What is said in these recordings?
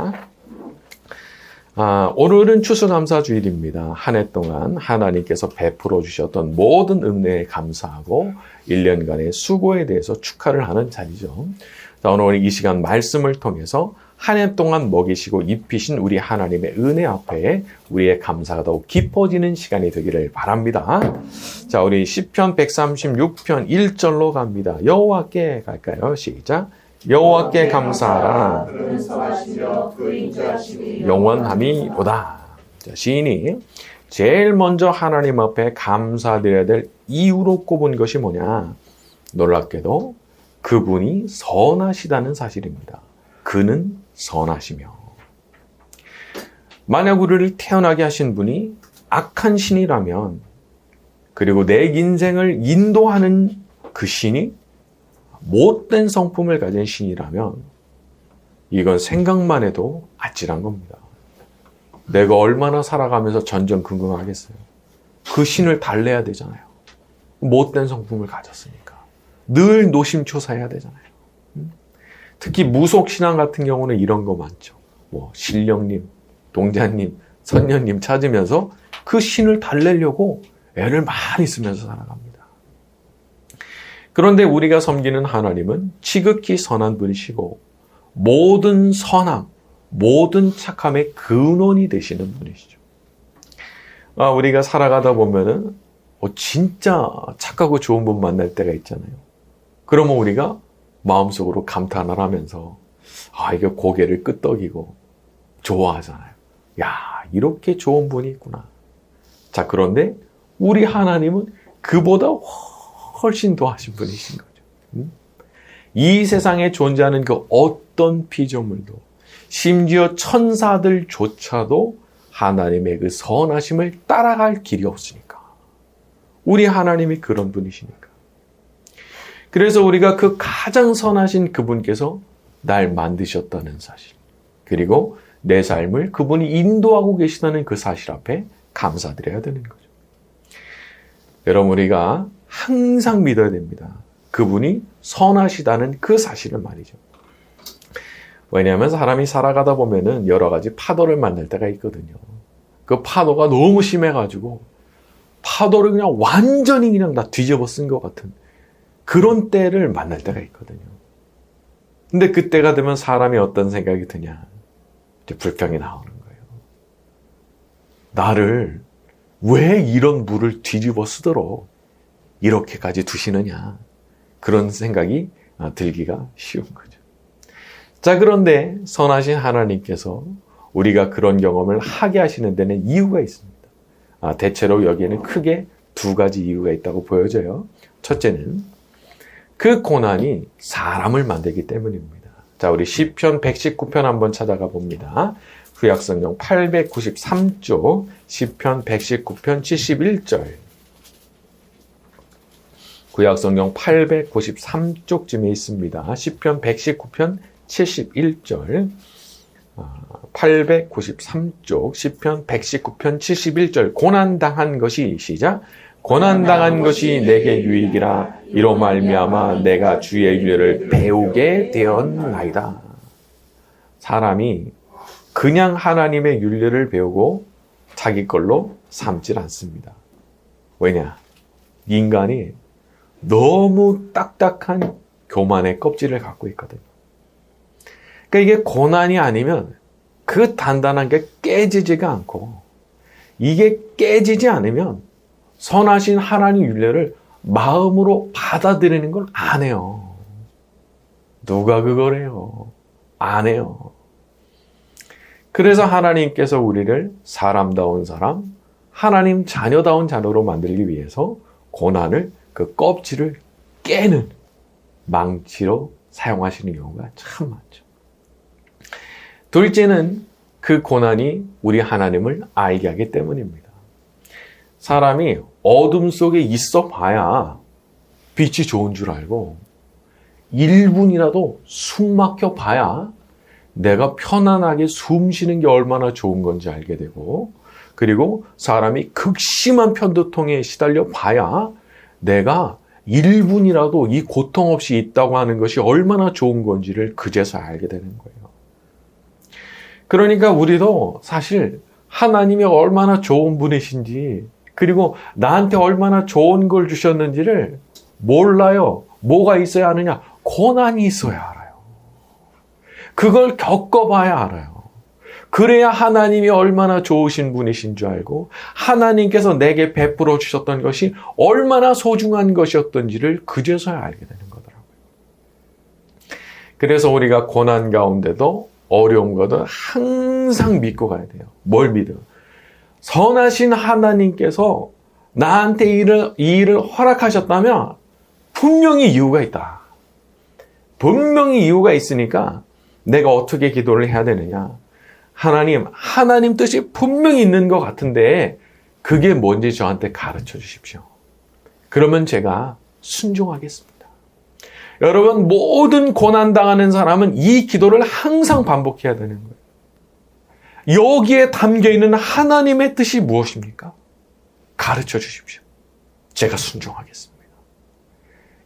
하겠습니다. 오늘은 추수감사주일입니다. 한 해 동안 하나님께서 베풀어 주셨던 모든 은혜에 감사하고 1년간의 수고에 대해서 축하를 하는 자리죠. 자, 오늘 이 시간 말씀을 통해서 한 해 동안 먹이시고 입히신 우리 하나님의 은혜 앞에 우리의 감사가 더욱 깊어지는 시간이 되기를 바랍니다. 자, 우리 시편 136편 1절로 갑니다. 여호와께 갈까요? 시작. 여호와께 감사하라. 영원함이로다. 자, 시인이 제일 먼저 하나님 앞에 감사드려야 될 이유로 꼽은 것이 뭐냐? 놀랍게도 그분이 선하시다는 사실입니다. 그는 선하시며. 만약 우리를 태어나게 하신 분이 악한 신이라면, 그리고 내 인생을 인도하는 그 신이 못된 성품을 가진 신이라면 이건 생각만 해도 아찔한 겁니다. 내가 얼마나 살아가면서 전전긍긍하겠어요. 그 신을 달래야 되잖아요. 못된 성품을 가졌으니까. 늘 노심초사해야 되잖아요. 특히 무속신앙 같은 경우는 이런 거 많죠. 신령님, 동자님, 선녀님 찾으면서 그 신을 달래려고 애를 많이 쓰면서 살아갑니다. 그런데 우리가 섬기는 하나님은 지극히 선한 분이시고 모든 선함, 모든 착함의 근원이 되시는 분이시죠. 우리가 살아가다 보면은 진짜 착하고 좋은 분 만날 때가 있잖아요. 그러면 우리가 마음속으로 감탄을 하면서 이게 고개를 끄덕이고 좋아하잖아요. 야, 이렇게 좋은 분이 있구나. 자, 그런데 우리 하나님은 그보다 훨씬 더 하신 분이신 거죠. 이 세상에 존재하는 그 어떤 피조물도, 심지어 천사들조차도 하나님의 그 선하심을 따라갈 길이 없으니까. 우리 하나님이 그런 분이시니까. 그래서 우리가 그 가장 선하신 그분께서 날 만드셨다는 사실, 그리고 내 삶을 그분이 인도하고 계시다는 그 사실 앞에 감사드려야 되는 거죠. 여러분, 우리가 항상 믿어야 됩니다. 그분이 선하시다는 그 사실을 말이죠. 왜냐하면 사람이 살아가다 보면은 여러 가지 파도를 만날 때가 있거든요. 그 파도가 너무 심해가지고 파도를 그냥 완전히 그냥 다 뒤집어 쓴 것 같은 그런 때를 만날 때가 있거든요. 근데 그때가 되면 사람이 어떤 생각이 드냐? 이제 불평이 나오는 거예요. 나를 왜 이런 물을 뒤집어 쓰도록 이렇게까지 두시느냐? 그런 생각이 들기가 쉬운 거죠. 자, 그런데 선하신 하나님께서 우리가 그런 경험을 하게 하시는 데는 이유가 있습니다. 대체로 여기에는 크게 두 가지 이유가 있다고 보여져요. 첫째는 그 고난이 사람을 만들기 때문입니다. 자, 우리 시편 119편 한번 찾아가 봅니다. 구약성경 893쪽 시편 119편 71절. 구약성경 893쪽쯤에 있습니다. 시편 119편 71절. 893쪽 시편 119편 71절. 고난당한 것이 시작. 고난당한 것이 내게 유익이라 이로 말미암아 내가 주의 윤례를 배우게 되었나이다. 사람이 그냥 하나님의 윤례를 배우고 자기 걸로 삼질 않습니다. 왜냐? 인간이 너무 딱딱한 교만의 껍질을 갖고 있거든요. 그러니까 이게 고난이 아니면 그 단단한 게 깨지지가 않고, 이게 깨지지 않으면 선하신 하나님 윤례를 마음으로 받아들이는 걸 안 해요. 누가 그걸 해요? 안 해요. 그래서 하나님께서 우리를 사람다운 사람, 하나님 자녀다운 자녀로 만들기 위해서 고난을, 그 껍질을 깨는 망치로 사용하시는 경우가 참 많죠. 둘째는 그 고난이 우리 하나님을 알게 하기 때문입니다. 사람이 어둠 속에 있어 봐야 빛이 좋은 줄 알고 1분이라도 숨 막혀 봐야 내가 편안하게 숨 쉬는 게 얼마나 좋은 건지 알게 되고, 그리고 사람이 극심한 편두통에 시달려 봐야 내가 1분이라도 이 고통 없이 있다고 하는 것이 얼마나 좋은 건지를 그제서 알게 되는 거예요. 그러니까 우리도 사실 하나님이 얼마나 좋은 분이신지, 그리고 나한테 얼마나 좋은 걸 주셨는지를 몰라요. 뭐가 있어야 하느냐? 고난이 있어야 알아요. 그걸 겪어봐야 알아요. 그래야 하나님이 얼마나 좋으신 분이신 줄 알고, 하나님께서 내게 베풀어 주셨던 것이 얼마나 소중한 것이었던지를 그제서야 알게 되는 거더라고요. 그래서 우리가 고난 가운데도 어려운 것은 항상 믿고 가야 돼요. 뭘 믿어요? 선하신 하나님께서 나한테 이 일을 허락하셨다면 분명히 이유가 있다. 분명히 이유가 있으니까 내가 어떻게 기도를 해야 되느냐? 하나님 뜻이 분명히 있는 것 같은데 그게 뭔지 저한테 가르쳐 주십시오. 그러면 제가 순종하겠습니다. 여러분, 모든 고난당하는 사람은 이 기도를 항상 반복해야 되는 거예요. 여기에 담겨있는 하나님의 뜻이 무엇입니까? 가르쳐 주십시오. 제가 순종하겠습니다.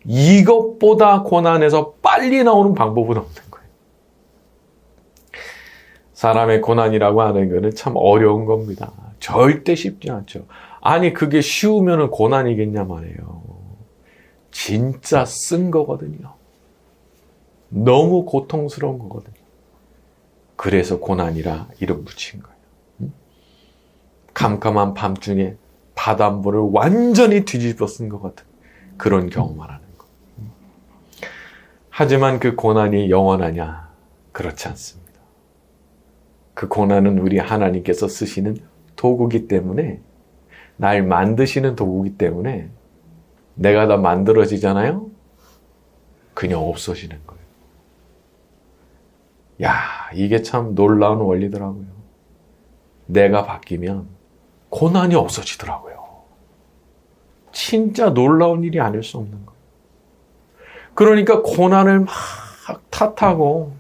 이것보다 고난에서 빨리 나오는 방법은 없는 거예요. 사람의 고난이라고 하는 것은 참 어려운 겁니다. 절대 쉽지 않죠. 아니, 그게 쉬우면 고난이겠냐 말이에요. 진짜 쓴 거거든요. 너무 고통스러운 거거든요. 그래서 고난이라 이름 붙인 거예요. 캄캄한 밤중에 바닷물을 완전히 뒤집어 쓴 것 같은 그런 경험을 하는 거. 하지만 그 고난이 영원하냐? 그렇지 않습니다. 그 고난은 우리 하나님께서 쓰시는 도구기 때문에, 날 만드시는 도구기 때문에 내가 다 만들어지잖아요? 그냥 없어지는 거예요. 야, 이게 참 놀라운 원리더라고요. 내가 바뀌면 고난이 없어지더라고요. 진짜 놀라운 일이 아닐 수 없는 거예요. 그러니까 고난을 막 탓하고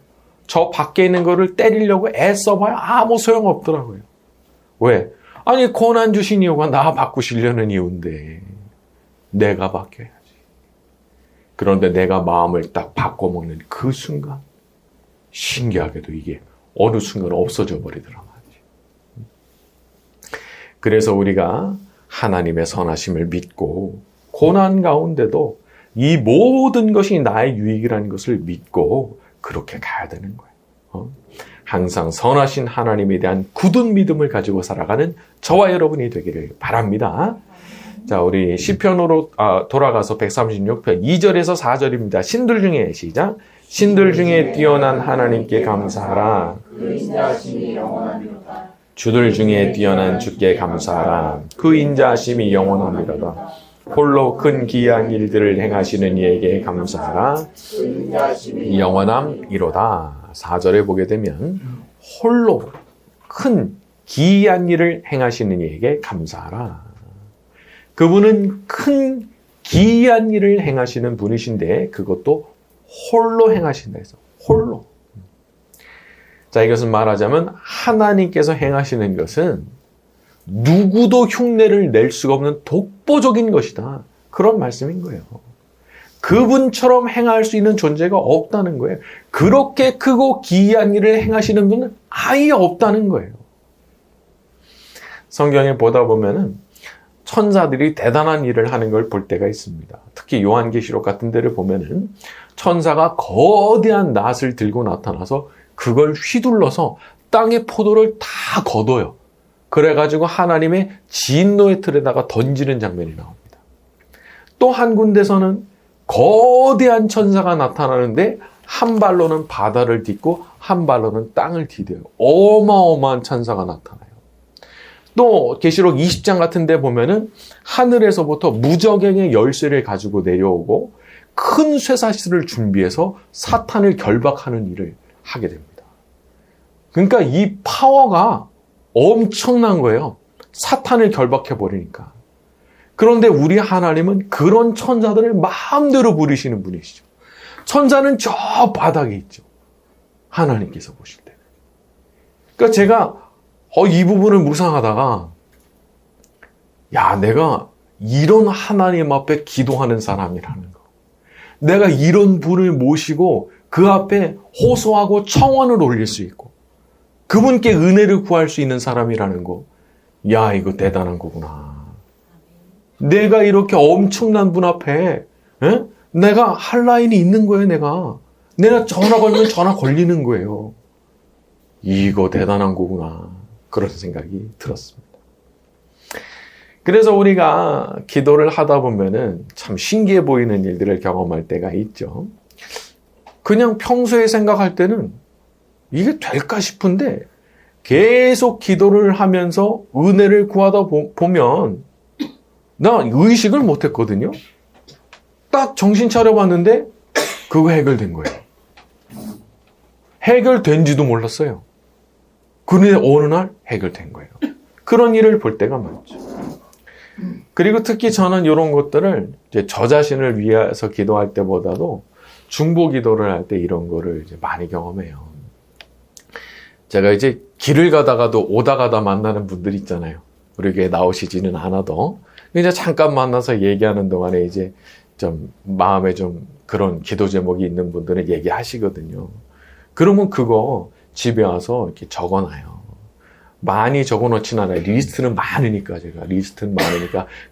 저 밖에 있는 거를 때리려고 애써봐야 아무 소용없더라고요. 왜? 아니, 고난 주신 이유가 나 바꾸시려는 이유인데 내가 바뀌어야지. 그런데 내가 마음을 딱 바꿔먹는 그 순간, 신기하게도 이게 어느 순간 없어져 버리더라 말이지. 그래서 우리가 하나님의 선하심을 믿고 고난 가운데도 이 모든 것이 나의 유익이라는 것을 믿고 그렇게 가야 되는 거예요. 항상 선하신 하나님에 대한 굳은 믿음을 가지고 살아가는 저와 여러분이 되기를 바랍니다. 자, 우리 시편으로 돌아가서 136편 2절에서 4절입니다. 신들 중에 시작. 신들 중에 뛰어난 하나님께 감사하라. 그 인자하심이 영원하리로다. 주들 중에 뛰어난 주께 감사하라. 그 인자하심이 영원하리로다. 홀로 큰 기이한 일들을 행하시는 이에게 감사하라. 그 인자하심이 영원함이로다. 4절에 보게 되면 홀로 큰 기이한 일을 행하시는 이에게 감사하라. 그분은 큰 기이한 일을 행하시는 분이신데 그것도 홀로 행하신다 해서 홀로. 자, 이것은 말하자면 하나님께서 행하시는 것은 누구도 흉내를 낼 수가 없는 독보적인 것이다. 그런 말씀인 거예요. 그분처럼 행할 수 있는 존재가 없다는 거예요. 그렇게 크고 기이한 일을 행하시는 분은 아예 없다는 거예요. 성경에 보다 보면은 천사들이 대단한 일을 하는 걸 볼 때가 있습니다. 특히 요한계시록 같은 데를 보면은 천사가 거대한 낫을 들고 나타나서 그걸 휘둘러서 땅의 포도를 다 걷어요. 그래가지고 하나님의 진노의 틀에다가 던지는 장면이 나옵니다. 또 한 군데서는 거대한 천사가 나타나는데 한 발로는 바다를 딛고 한 발로는 땅을 디뎌요. 어마어마한 천사가 나타나요. 또 계시록 20장 같은 데 보면은 하늘에서부터 무저갱의 열쇠를 가지고 내려오고 큰 쇠사슬을 준비해서 사탄을 결박하는 일을 하게 됩니다. 그러니까 이 파워가 엄청난 거예요. 사탄을 결박해 버리니까. 그런데 우리 하나님은 그런 천사들을 마음대로 부리시는 분이시죠. 천사는 저 바닥에 있죠. 하나님께서 보실 때는. 그러니까 제가 이 부분을 묵상하다가 야, 내가 이런 하나님 앞에 기도하는 사람이라는 거. 내가 이런 분을 모시고 그 앞에 호소하고 청원을 올릴 수 있고 그분께 은혜를 구할 수 있는 사람이라는 거. 야, 이거 대단한 거구나. 내가 이렇게 엄청난 분 앞에 내가 할 라인이 있는 거예요. 내가 전화 걸면 전화 걸리는 거예요. 이거 대단한 거구나. 그런 생각이 들었습니다. 그래서 우리가 기도를 하다 보면은 참 신기해 보이는 일들을 경험할 때가 있죠. 그냥 평소에 생각할 때는 이게 될까 싶은데 계속 기도를 하면서 은혜를 구하다 보면 나 의식을 못했거든요. 딱 정신 차려봤는데 그거 해결된 거예요. 해결된지도 몰랐어요. 그런데 어느 날 해결된 거예요. 그런 일을 볼 때가 많죠. 그리고 특히 저는 이런 것들을 이제 저 자신을 위해서 기도할 때보다도 중보 기도를 할 때 이런 거를 이제 많이 경험해요. 제가 이제 길을 가다가도 오다 가다 만나는 분들 있잖아요. 우리 교회 나오시지는 않아도 이제 잠깐 만나서 얘기하는 동안에 이제 좀 마음에 좀 그런 기도 제목이 있는 분들은 얘기하시거든요. 그러면 그거 집에 와서 이렇게 적어놔요. 많이 적어놓진 않아요. 리스트는 많으니까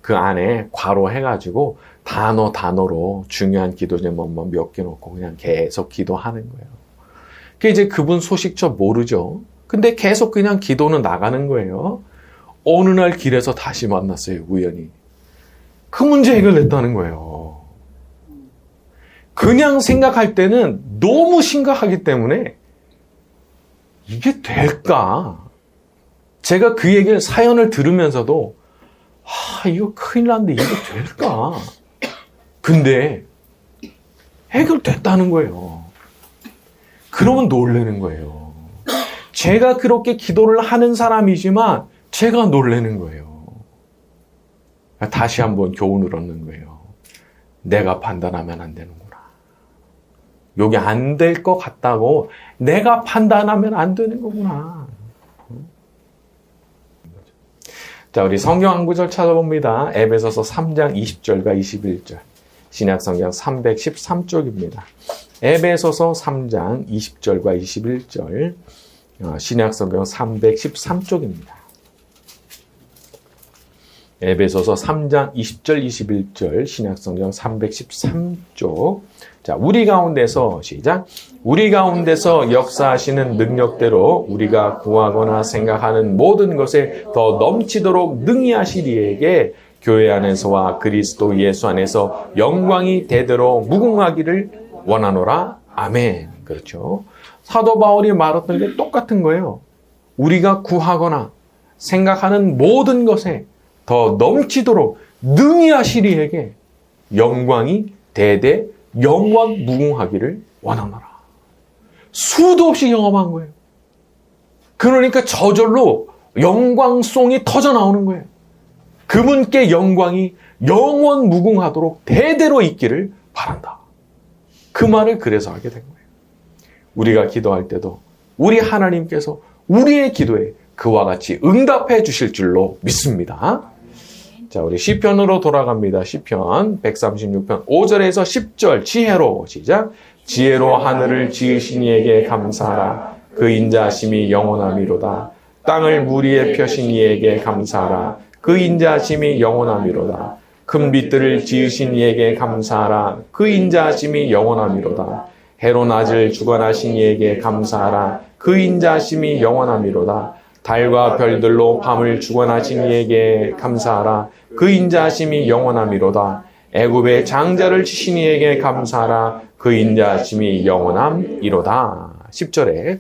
그 안에 괄호 해가지고 단어로 중요한 기도 제목만 몇 개 놓고 그냥 계속 기도하는 거예요. 그 이제 그분 소식처 모르죠. 근데 계속 그냥 기도는 나가는 거예요. 어느 날 길에서 다시 만났어요, 우연히. 그 문제 해결됐다는 거예요. 그냥 생각할 때는 너무 심각하기 때문에 이게 될까? 제가 그 얘기를 사연을 들으면서도 이거 큰일 났는데 이게 될까? 근데 해결됐다는 거예요. 그러면 놀라는 거예요. 제가 그렇게 기도를 하는 사람이지만 제가 놀라는 거예요. 다시 한번 교훈을 얻는 거예요. 내가 판단하면 안 되는구나. 여기 안 될 것 같다고 내가 판단하면 안 되는 거구나. 자, 우리 성경 한 구절 찾아봅니다. 에베소서 3장 20절과 21절. 신약성경 313쪽입니다. 에베소서 3장 20절과 21절. 신약성경 313쪽입니다. 에베소서 3장 20절 21절 신약성경 313쪽. 자, 우리 가운데서 시작. 우리 가운데서 역사하시는 능력대로 우리가 구하거나 생각하는 모든 것에 더 넘치도록 능히 하시리에게 교회 안에서와 그리스도 예수 안에서 영광이 대대로 무궁하기를 원하노라. 아멘. 그렇죠. 사도 바울이 말했던 게 똑같은 거예요. 우리가 구하거나 생각하는 모든 것에 더 넘치도록 능히 하시리에게 영광이 대대 영원 무궁하기를 원하노라. 수도 없이 경험한 거예요. 그러니까 저절로 영광송이 터져 나오는 거예요. 그분께 영광이 영원 무궁하도록 대대로 있기를 바란다. 그 말을 그래서 하게 된 거예요. 우리가 기도할 때도 우리 하나님께서 우리의 기도에 그와 같이 응답해 주실 줄로 믿습니다. 자, 우리 시편으로 돌아갑니다. 시편 136편 5절에서 10절 지혜로 시작. 지혜로 하늘을 지으신 이에게 감사하라. 그 인자하심이 영원함이로다. 땅을 물 위에 펴신 이에게 감사하라. 그 인자하심이 영원함이로다. 큰 빛들을 지으신 이에게 감사하라. 그 인자하심이 영원함이로다. 해로 낮을 주관하신 이에게 감사하라. 그 인자하심이 영원함이로다. 달과 별들로 밤을 주관하신 이에게 감사하라. 그 인자하심이 영원함이로다. 애굽의 장자를 치신 이에게 감사하라. 그 인자하심이 영원함이로다. 10절에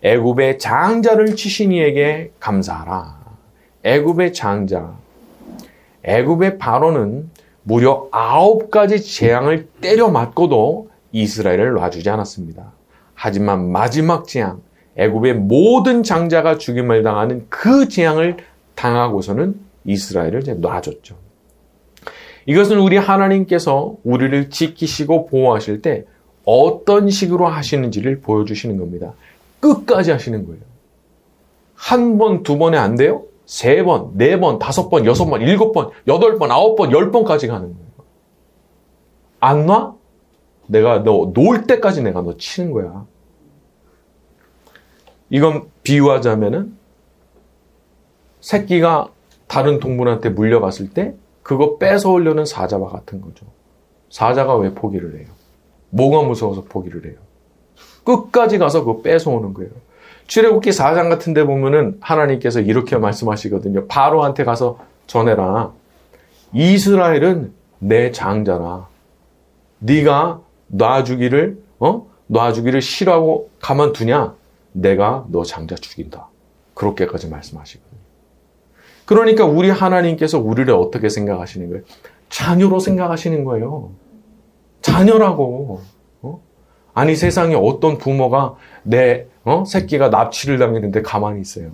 애굽의 장자를 치신 이에게 감사하라. 애굽의 장자. 애굽의 바로는 무려 9가지 재앙을 때려 맞고도 이스라엘을 놔주지 않았습니다. 하지만 마지막 재앙, 애굽의 모든 장자가 죽임을 당하는 그 재앙을 당하고서는 이스라엘을 이제 놔줬죠. 이것은 우리 하나님께서 우리를 지키시고 보호하실 때 어떤 식으로 하시는지를 보여주시는 겁니다. 끝까지 하시는 거예요. 한 번, 두 번에 안 돼요? 3번, 4번, 5번, 6번, 7번, 8번, 9번, 10번까지 가는 거예요. 안 놔? 내가 너 놓을 때까지 내가 너 치는 거야. 이건 비유하자면은 새끼가 다른 동물한테 물려갔을 때 그거 뺏어오려는 사자와 같은 거죠. 사자가 왜 포기를 해요? 뭐가 무서워서 포기를 해요? 끝까지 가서 그거 뺏어오는 거예요. 출애굽기 4장 같은 데 보면은 하나님께서 이렇게 말씀하시거든요. 바로한테 가서 전해라. 이스라엘은 내 장자라. 네가 놔주기를 싫어하고 가만두냐? 내가 너 장자 죽인다. 그렇게까지 말씀하시거든요. 그러니까 우리 하나님께서 우리를 어떻게 생각하시는 거예요? 자녀로 생각하시는 거예요. 자녀라고. 아니 세상에 어떤 부모가 내 새끼가 납치를 당했는데 가만히 있어요.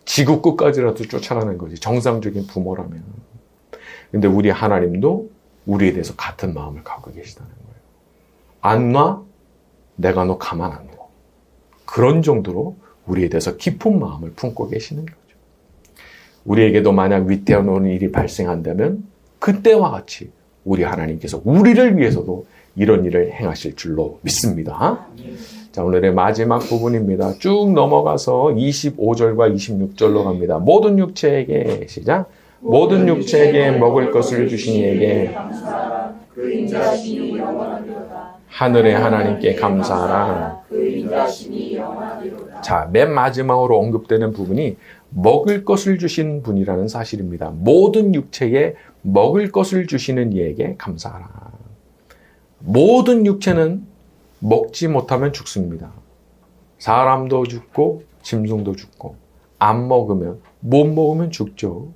지구 끝까지라도 쫓아가는 거지. 정상적인 부모라면. 근데 우리 하나님도 우리에 대해서 같은 마음을 갖고 계시다는 거예요. 안 놔? 내가 너 가만 안 둬. 그런 정도로 우리에 대해서 깊은 마음을 품고 계시는 거죠. 우리에게도 만약 위태로운 일이 발생한다면 그때와 같이 우리 하나님께서 우리를 위해서도 이런 일을 행하실 줄로 믿습니다. 자, 오늘의 마지막 부분입니다. 쭉 넘어가서 25절과 26절로 갑니다. 모든 육체에게 시작. 모든 육체에게 먹을 것을 주신 이에게 하늘의 하나님께 감사하라. 자, 맨 마지막으로 언급되는 부분이 먹을 것을 주신 분이라는 사실입니다. 모든 육체에 먹을 것을 주시는 이에게 감사하라. 모든 육체는 먹지 못하면 죽습니다. 사람도 죽고 짐승도 죽고 안 먹으면 못 먹으면 죽죠.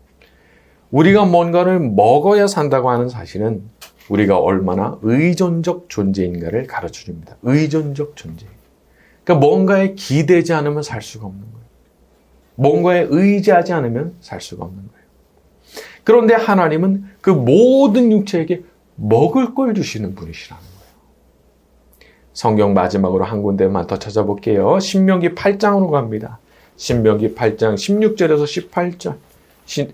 우리가 뭔가를 먹어야 산다고 하는 사실은 우리가 얼마나 의존적 존재인가를 가르쳐줍니다. 의존적 존재. 그러니까 뭔가에 기대지 않으면 살 수가 없는 거예요. 뭔가에 의지하지 않으면 살 수가 없는 거예요. 그런데 하나님은 그 모든 육체에게 먹을 걸 주시는 분이시라는 거예요. 성경 마지막으로 한 군데만 더 찾아볼게요. 신명기 8장으로 갑니다. 신명기 8장 16절에서 18절.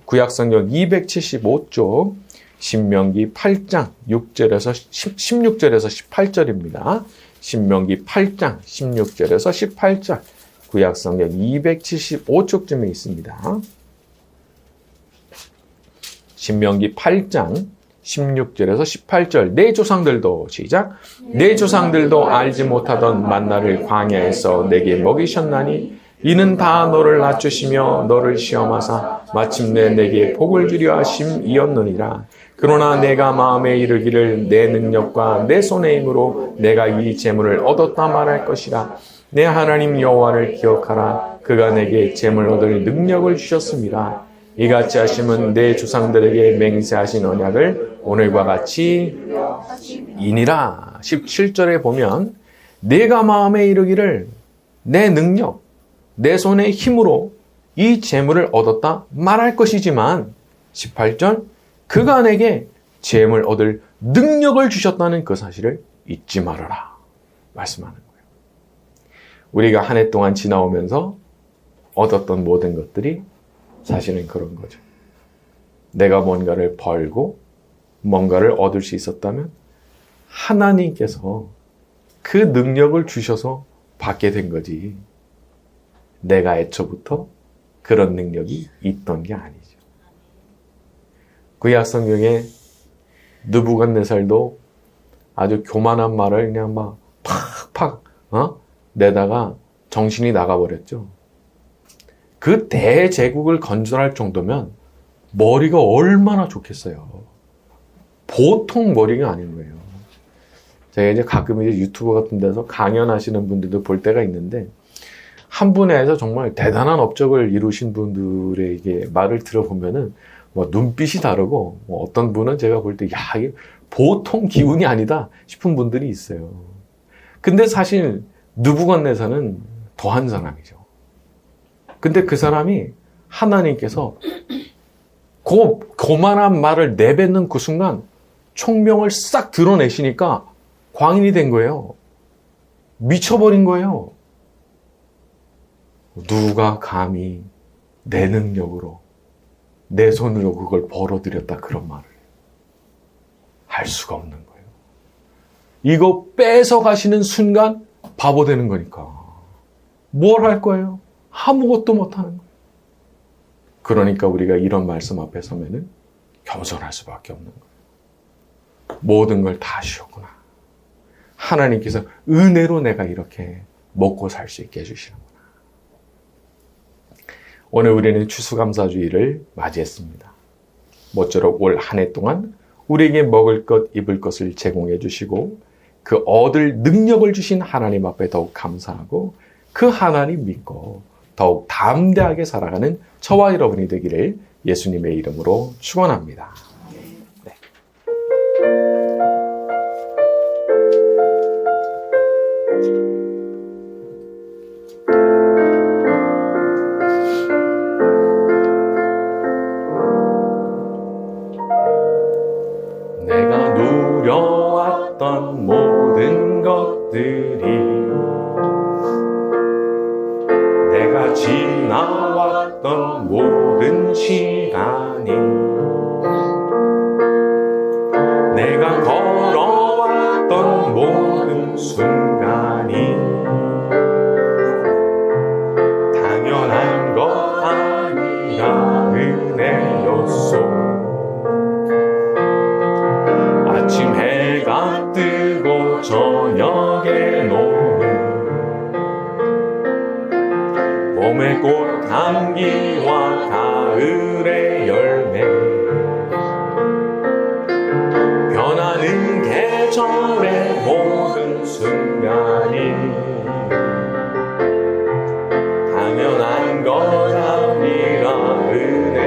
구약성경 275쪽. 신명기 8장 16절에서 18절입니다. 신명기 8장 16절에서 18절. 구약성경 275쪽쯤에 있습니다. 신명기 8장 16절에서 18절. 내 조상들도 시작. 내 조상들도 알지 못하던 만나를 광야에서 내게 먹이셨나니 이는 다 너를 낮추시며 너를 시험하사 마침내 내게 복을 주려 하심이었느니라. 그러나 내가 마음에 이르기를 내 능력과 내 손의 힘으로 내가 이 재물을 얻었다 말할 것이라. 내 하나님 여호와를 기억하라. 그가 내게 재물 얻을 능력을 주셨습니다. 이같이 하심은 내 조상들에게 맹세하신 언약을 오늘과 같이 이니라. 17절에 보면 내가 마음에 이르기를 내 능력, 내 손의 힘으로 이 재물을 얻었다 말할 것이지만 18절 그가 내게 재물 얻을 능력을 주셨다는 그 사실을 잊지 말아라 말씀하는 거예요. 우리가 한 해 동안 지나오면서 얻었던 모든 것들이 사실은 그런 거죠. 내가 뭔가를 벌고 뭔가를 얻을 수 있었다면 하나님께서 그 능력을 주셔서 받게 된 거지. 내가 애초부터 그런 능력이 있던 게 아니죠. 구약 성경에 느부갓네살도 아주 교만한 말을 그냥 막 팍팍 내다가 정신이 나가버렸죠. 그 대제국을 건설할 정도면 머리가 얼마나 좋겠어요. 보통 머리가 아닌 거예요. 제가 이제 가끔 이제 유튜브 같은 데서 강연하시는 분들도 볼 때가 있는데 한 분에서 정말 대단한 업적을 이루신 분들에게 말을 들어보면은 뭐 눈빛이 다르고 뭐 어떤 분은 제가 볼 때 야, 이게 보통 기운이 아니다 싶은 분들이 있어요. 근데 사실 느부갓네살은 더한 사람이죠. 근데 그 사람이 하나님께서 고만한 말을 내뱉는 그 순간 총명을 싹 드러내시니까 광인이 된 거예요. 미쳐버린 거예요. 누가 감히 내 능력으로 내 손으로 그걸 벌어들였다 그런 말을 할 수가 없는 거예요. 이거 뺏어가시는 순간 바보 되는 거니까. 뭘 할 거예요? 아무것도 못하는 거예요. 그러니까 우리가 이런 말씀 앞에 서면은 겸손할 수밖에 없는 거예요. 모든 걸 다 주셨구나. 하나님께서 은혜로 내가 이렇게 먹고 살 수 있게 해주시는구나. 오늘 우리는 추수감사주의를 맞이했습니다. 모쪼록 올 한 해 동안 우리에게 먹을 것, 입을 것을 제공해 주시고 그 얻을 능력을 주신 하나님 앞에 더욱 감사하고 그 하나님 믿고 더욱 담대하게 살아가는 저와 여러분이 되기를 예수님의 이름으로 축원합니다. 네. 내가 누려왔던 모든 것들이 내가 지나왔던 모든 시간이 내가 걸어왔던 모든 순간이 당연한 것 아니라 은혜였소. 아침 해가 뜨고 저녁에 노는 봄의 꽃향기와 가을의 열매 변하는 계절의 모든 순간이 당연한 것 아니라 은혜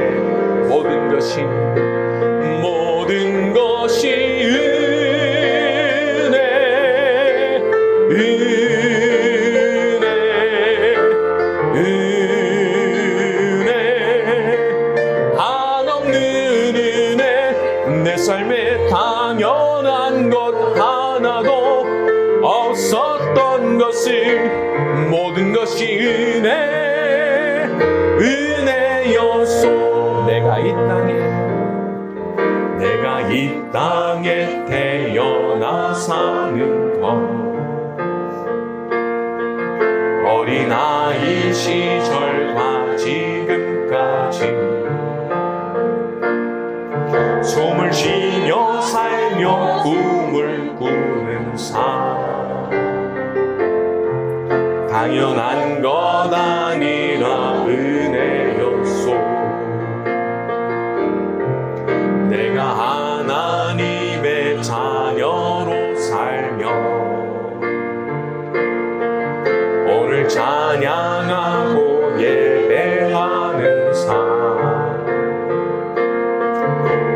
모든 것이 내 삶에 당연한 것 하나도 없었던 것을 모든 것이 은혜였소. 내가 이 땅에 태어나 사는 것 어린아이 시절과 지금까지 숨을 쉬며 살며 꿈을 꾸는 삶 당연한 것 아니라 은혜였소. 내가 하나님의 자녀로 살며 오늘 찬양하고 예배하는 삶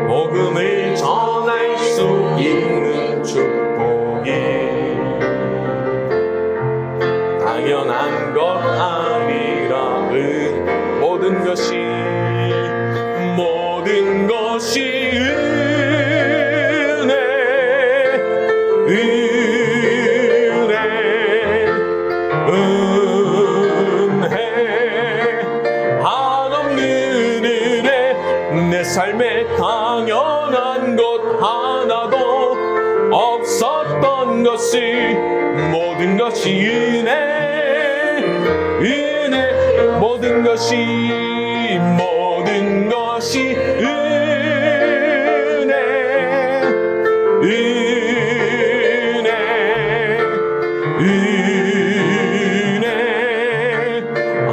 복음을 전할 수 있는 축복이 당연한 것 아니라 모든 것이 한없는 은혜 내 삶에 당연한 것 하나도 없었던 것을 모든 것이 모든 것이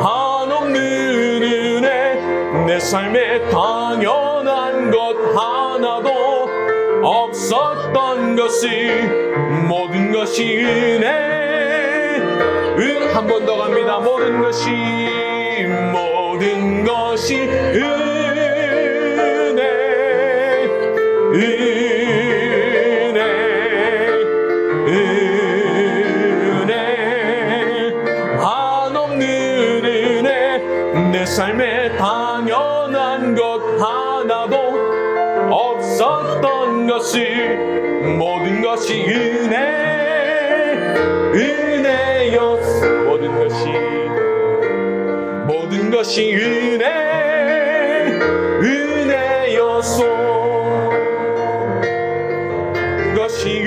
한없는 은혜 내 삶에 당연한 것 하나도 없었던 것을 모든 것이 한 번 더 갑니다. 모든 것이 한없는 은혜 내 삶에 당연한 것 하나도 없었던 것을 모든 것이 은혜였어. 모든 것이 은혜였소. 것이